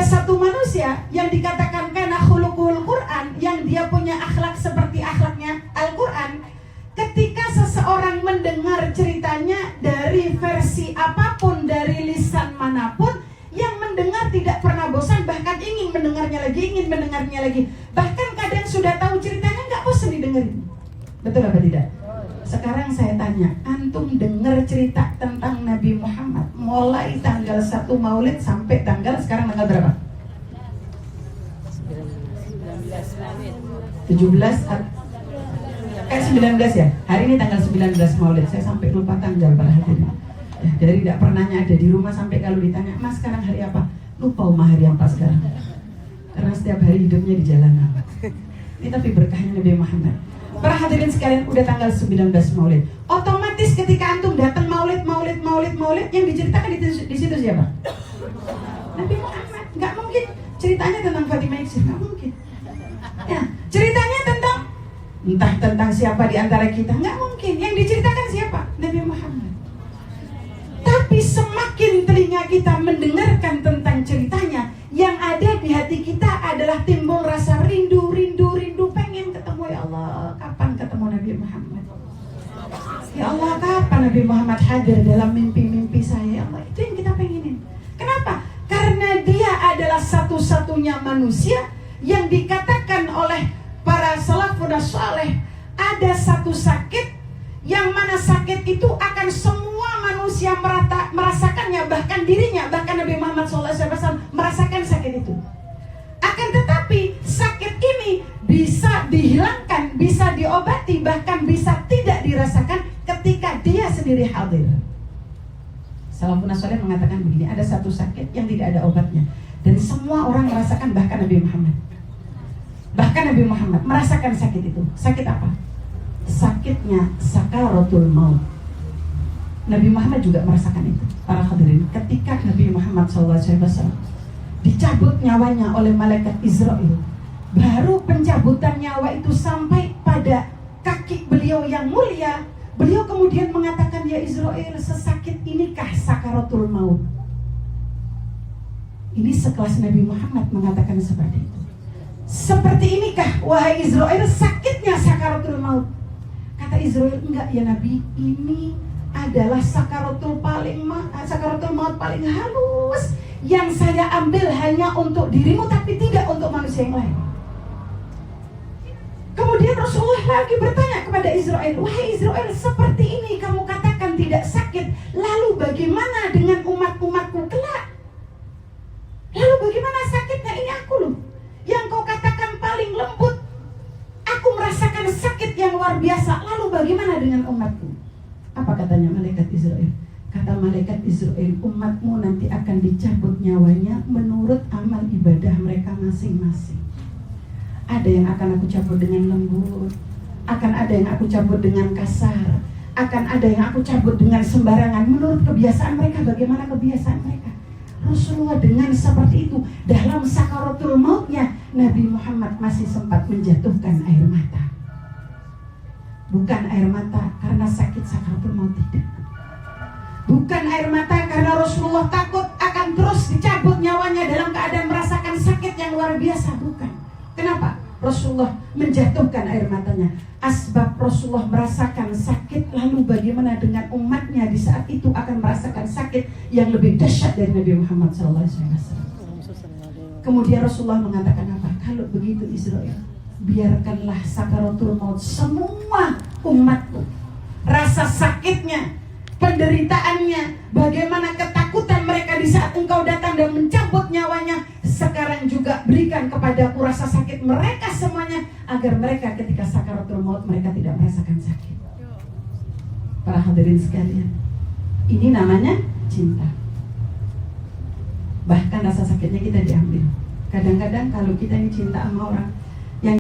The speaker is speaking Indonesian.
satu manusia yang dikatakan kana khuluqul Quran, yang dia punya akhlak seperti akhlaknya Al-Quran. Ketika seseorang mendengar ceritanya dari versi apapun, dari lisan manapun, yang mendengar tidak pernah bosan, bahkan ingin mendengarnya lagi. Bahkan kadang sudah tahu ceritanya nggak bosan didengerin. Betul apa tidak? Sekarang saya tanya, antum dengar cerita tentang Nabi Muhammad mulai tanggal 1 Maulid sampai sekarang tanggal berapa? 19 ya? Hari ini tanggal 19 Maulid. Saya sampai lupa tanggal para hadirin. Dari tidak pernahnya ada di rumah sampai kalau ditanya, Mas sekarang hari apa? Lupa hari apa sekarang. Karena setiap hari hidupnya di jalanan. Ini tapi berkahnya Nabi Muhammad. Para hadirin sekalian, udah tanggal 19 Maulid. Otomatis ketika antum datang Maulid, yang diceritakan di situ siapa? Nabi Muhammad. Nggak mungkin ceritanya tentang Fatimah Iksir, nggak mungkin. Ya, ceritanya entah tentang siapa di antara kita, nggak mungkin. Yang diceritakan siapa? Nabi Muhammad. Tapi semakin telinga kita mendengarkan tentang ceritanya, yang ada di hati kita adalah timbul rasa rindu, pengen ketemu. Ya Allah, kapan ketemu Nabi Muhammad? Ya Allah, kapan Nabi Muhammad hadir dalam mimpi-mimpi saya? Ya Allah, itu yang kita pengenin. Kenapa? Karena dia adalah satu-satunya manusia yang dikatakan oleh para salafun saleh, ada satu sakit yang mana sakit itu akan semua manusia merasakannya, bahkan dirinya, bahkan Nabi Muhammad SAW merasakan sakit itu. Akan tetapi sakit ini bisa dihilangkan, bisa diobati, bahkan bisa tidak dirasakan ketika dia sendiri hadir. Salafun saleh mengatakan begini, ada satu sakit yang tidak ada obatnya dan semua orang merasakan, bahkan Nabi Muhammad. Bahkan Nabi Muhammad merasakan sakit itu. Sakit apa? Sakitnya sakaratul maut. Nabi Muhammad juga merasakan itu. Para hadirin, ketika Nabi Muhammad SAW dicabut nyawanya oleh malaikat Israel, baru pencabutan nyawa itu sampai pada kaki beliau yang mulia, beliau kemudian mengatakan, ya Israel, sesakit inikah sakaratul maut? Ini sekelas Nabi Muhammad mengatakan seperti itu. Seperti inikah wahai Israel sakitnya sakaratul maut? Kata Israel, enggak ya Nabi, ini adalah sakaratul maut paling halus yang saya ambil hanya untuk dirimu tapi tidak untuk manusia yang lain. Kemudian Rasulullah lagi bertanya kepada Israel, wahai Israel, seperti ini kamu katakan tidak sakit, lalu bagaimana dengan umat-umatku kelak? Lalu bagaimana sakitnya? Ini aku loh yang kau katakan paling lembut, aku merasakan sakit yang luar biasa. Lalu bagaimana dengan umatku? Apa katanya malaikat Israel? Kata malaikat Israel, umatmu nanti akan dicabut nyawanya menurut amal ibadah mereka masing-masing. Ada yang akan aku cabut dengan lembut, akan ada yang aku cabut dengan kasar, akan ada yang aku cabut dengan sembarangan menurut kebiasaan mereka. Bagaimana kebiasaan mereka? Rasulullah dengan seperti itu dalam sakaratul mautnya, Nabi Muhammad masih sempat menjatuhkan air mata. Bukan air mata karena sakit sakaratul maut, tidak. Bukan air mata karena Rasulullah takut akan terus dicabut nyawanya dalam keadaan merasakan sakit yang luar biasa, bukan. Kenapa? Rasulullah menjatuhkan air matanya. Asbab Rasulullah merasakan sakit, lalu bagaimana dengan umatnya di saat itu akan merasakan sakit yang lebih dahsyat dari Nabi Muhammad SAW. Kemudian Rasulullah mengatakan apa? Kalau begitu Israel, biarkanlah sakaratul maut semua umatku, rasa sakitnya, penderitaannya, bagaimana ketakutan mereka di saat engkau datang dan mencabut nyawanya, sekarang juga berikan kepadaku rasa sakit mereka semuanya, agar mereka ketika sakaratul maut mereka tidak merasakan sakit. Para hadirin sekalian, ini namanya cinta. Bahkan rasa sakitnya kita diambil. Kadang-kadang kalau kita ini cinta sama orang,